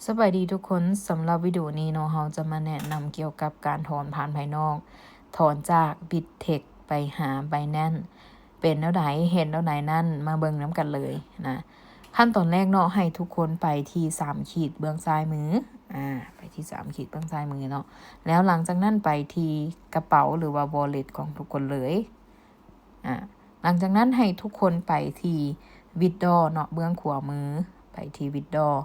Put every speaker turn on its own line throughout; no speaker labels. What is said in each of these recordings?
สวัสดีทุกคนสำหรับวิดีโอนี้เนาะเราจะมาแนะนำเกี่ยวกับการถอนผ่านภายนอกถอนจาก Bittrex ไปหา Binance เป็นแนวไหนเห็นแนวไหนนั่นมาเบิ่งน้ำกันเลยนะขั้นตอนแรกเนาะให้ทุกคนไปที่3ขีดเบื้องซ้ายมือไปที่3ขีดเบื้องซ้ายมือเนาะแล้วหลังจากนั้นไปที่กระเป๋าหรือว่า wallet ของทุกคนเลยหลังจากนั้นให้ทุกคนไปที่ withdraw เนาะเบื้องขวามือไปที่ withdraw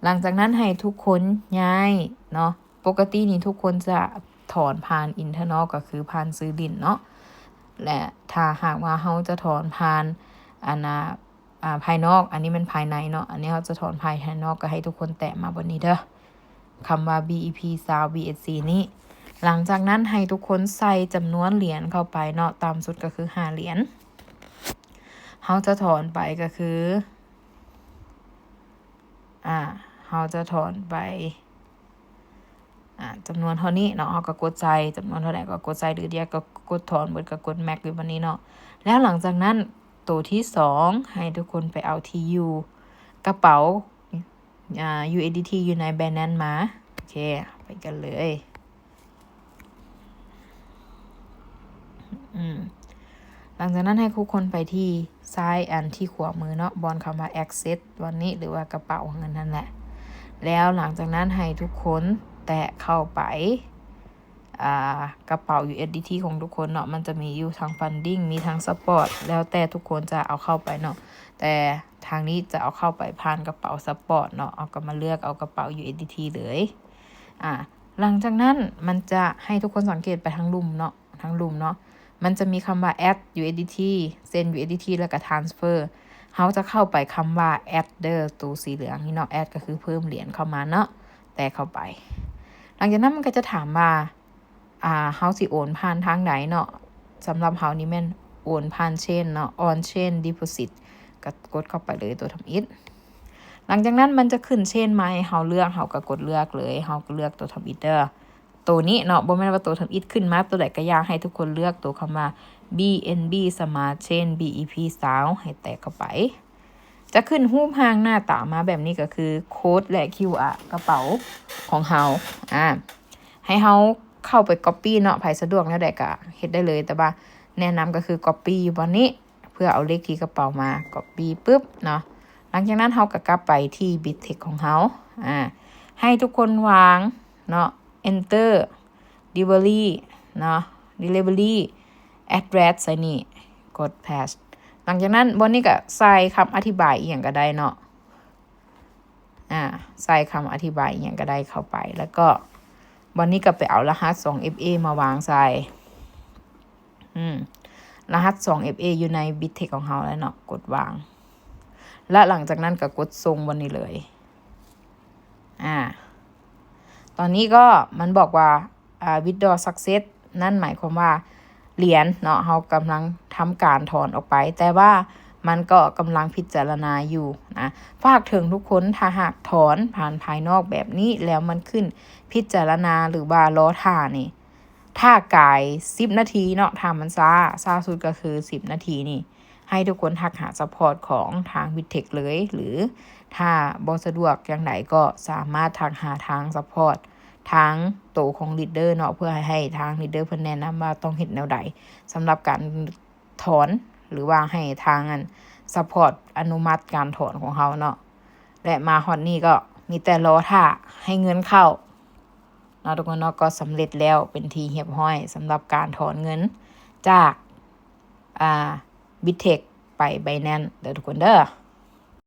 หลังจากนั้นให้ทุกคนย้ายเนาะปกตินี่ทุกคนจะถอนผ่านอินเทอร์นอลก็คือผ่านซื้อดินเนาะและถ้าหากว่าเขาจะถอนผ่านภายนอกอันนี้มันภายในเนาะอันนี้เขาจะถอนภายนอกก็ให้ทุกคนแตะมาบนนี้เด้อคำว่า BEP SAL BSC นี้หลังจากนั้นให้ทุกคนใส่จำนวนเหรียญเข้าไปเนาะตามสุดก็คือ5เหรียญเขาจะถอนไปก็คือเราจะถอนไปจำนวนเท่านี้เนาะเราก็กดใจจำนวนเท่าไหร่ก็กดใจหรือเดียวก็กดถอนเบิดก็กดแม็กอยู่วันนี้เนาะแล้วหลังจากนั้นตัวที่2ให้ทุกคนไปเอา TU กระเป๋าUSDT อยู่ใน Binance มาโอเคไปกันเลยหลังจากนั้นให้ทุกคนไปที่ซ้ายอันที่ขวามือเนาะบนคำว่า access วันนี้หรือว่ากระเป๋าเงินนั่นแหละแล้วหลังจากนั้นให้ทุกคนแตะเข้าไปกระเป๋า USDT ของทุกคนเนาะมันจะมีอยู่ทั้ง funding มีทั้ง support แล้วแต่ทุกคนจะเอาเข้าไปเนาะแต่ทางนี้จะเอาเข้าไปผ่านกระเป๋า support เนาะเอาก็มาเลือกเอากระเป๋า USDT เลยหลังจากนั้นมันจะให้ทุกคนสังเกตไปทั้งลุ่มเนาะมันจะมีคำว่า add USDT send USDT แล้วก็ transfer เขาจะเข้าไปคำว่า add ตัวสีเหลืองนี่เนาะ add ก็คือเพิ่มเหรียญเข้ามาเนาะแต่เข้าไปหลังจากนั้นมันก็จะถามว่าเขาสิโอนผ่านทางไหนเนาะสำหรับเขานี่แม่นโอนผ่านเชนเนาะ on chain deposit ก็กดเข้าไปเลยตัวทำอิฐหลังจากนั้นมันจะขึ้นเชนมาให้เขาเลือกเขาก็กดเลือกเลยเขาก็เลือกตัวทำอิฐตัวนี้เนาะบ่แม่นว่าตัวทำอิฐขึ้นมาตัวใดก็อยากให้ทุกคนเลือกตัวคำว่า BNB Smart Chain BEP 20ให้แตะเข้าไปจะขึ้นรูปร่างหน้าตามาแบบนี้ก็คือโค้ดและ QR กระเป๋าของเฮาให้เฮาเข้าไป copy เนาะไผสะดวกแล้วใดก็เฮ็ดได้เลยแต่ว่าแนะนำก็คือ copy อยู่บนนี้เพื่อเอาเลขที่กระเป๋ามา copy ปึ๊บเนาะหลังจากนั้นเฮาก็กลับไปที่ Bittrex ของเฮาให้ทุกคนวางเนาะ enter delivery เนาะ delivery address ใส่นี่กด paste หลังจากนั้นบนนี้ก็ใส่คำอธิบายอีกอย่างก็ได้เนาะใส่คำอธิบายอีกอย่างก็ได้เข้าไปแล้วก็บนนี้ก็ไปเอารหัส 2FA มาวางใส่รหัส 2FA อยู่ใน Bittrex ของเราแล้วเนาะกดวางและหลังจากนั้นก็กดส่งบนนี้เลยตอนนี้ก็มันบอกว่าwithdraw success นั่นหมายความว่าเหรียญเนาะเรากำลังทำการถอนออกไปแต่ว่ามันก็กำลังพิจารณาอยู่นะฝากถึงทุกคนถ้าหากถอนผ่านภายนอกแบบนี้แล้วมันขึ้นพิจารณาหรือว่ารอท่านี่ถ้ากาย10นาทีเนาะถ้ามันช้าสุดก็คือ10นาทีนี่ให้ทุกคนทักหาซัพพอร์ตของทาง Bittrex เลยหรือถ้าบ่สะดวกอย่างไหนก็สามารถทักหาทางซัพพอร์ตทางตัวของลีดเดอร์เนาะเพื่อให้ทางลีดเดอร์เพิ่นแนะนำว่าต้องเฮ็ดแนวใดสำหรับการถอนหรือว่าให้ทางซัพพอร์ตอนุมัติการถอนของเขาเนาะและมาฮอดนี้ก็มีแต่รอท่าให้เงินเข้าเนาะทุกคนเนาะก็สำเร็จแล้วเป็นทีเรียบร้อยสำหรับการถอนเงินจากBittrex ไป Binance เด้อทุกคนเด้อ